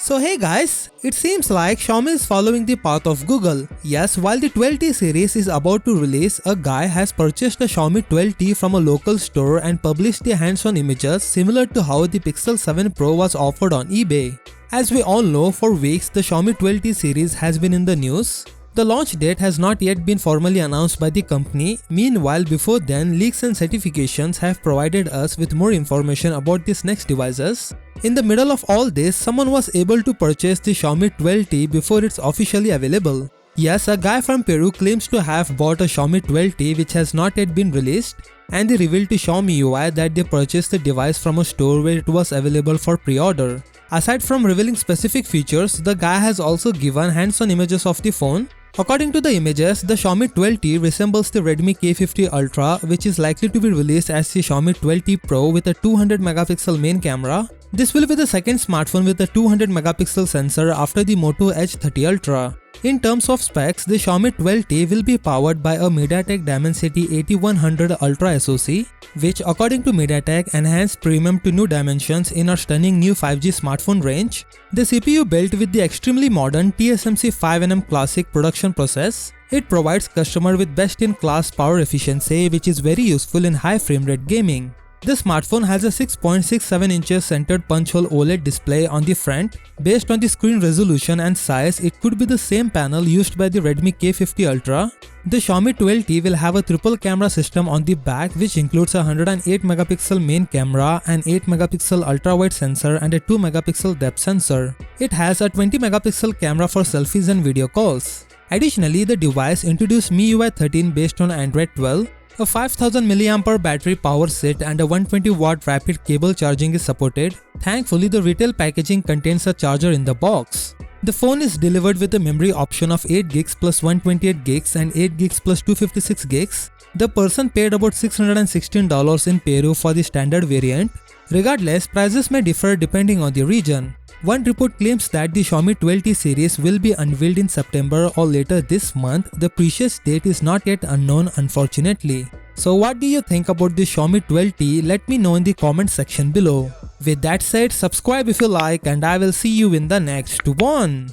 So hey guys, it seems like Xiaomi is following the path of Google. Yes, while the 12T series is about to release, a guy has purchased a Xiaomi 12T from a local store and published the hands-on images similar to how the Pixel 7 Pro was offered on eBay. As we all know, for weeks the Xiaomi 12T series has been in the news. The launch date has not yet been formally announced by the company. Meanwhile, before then, leaks and certifications have provided us with more information about these next devices. In the middle of all this, someone was able to purchase the Xiaomi 12T before it's officially available. Yes, a guy from Peru claims to have bought a Xiaomi 12T which has not yet been released, and they revealed to Xiaomi UI that they purchased the device from a store where it was available for pre-order. Aside from revealing specific features, the guy has also given hands-on images of the phone. According to the images, the Xiaomi 12T resembles the Redmi K50 Ultra, which is likely to be released as the Xiaomi 12T Pro with a 200 megapixel main camera. This will be the second smartphone with a 200 megapixel sensor after the Moto Edge 30 Ultra. In terms of specs, the Xiaomi 12T will be powered by a MediaTek Dimensity 8100 Ultra SoC, which according to MediaTek enhanced premium to new dimensions in our stunning new 5G smartphone range. The CPU built with the extremely modern TSMC 5nm Classic production process. It provides customer with best-in-class power efficiency, which is very useful in high frame rate gaming. The smartphone has a 6.67 inches centered punch-hole OLED display on the front. Based on the screen resolution and size, it could be the same panel used by the Redmi K50 Ultra. The Xiaomi 12T will have a triple camera system on the back, which includes a 108 megapixel main camera, an 8 megapixel ultra-wide sensor and a 2 megapixel depth sensor. It has a 20 megapixel camera for selfies and video calls. Additionally, the device introduced MIUI 13 based on Android 12. A 5000 mAh battery power set and a 120W rapid cable charging is supported. Thankfully, the retail packaging contains a charger in the box. The phone is delivered with a memory option of 8GB plus 128GB and 8GB plus 256GB. The person paid about $616 in Peru for the standard variant. Regardless, prices may differ depending on the region. One report claims that the Xiaomi 12T series will be unveiled in September or later this month. The precise date is not yet unknown, unfortunately. So what do you think about the Xiaomi 12T? Let me know in the comment section below. With that said, subscribe if you like, and I will see you in the next one.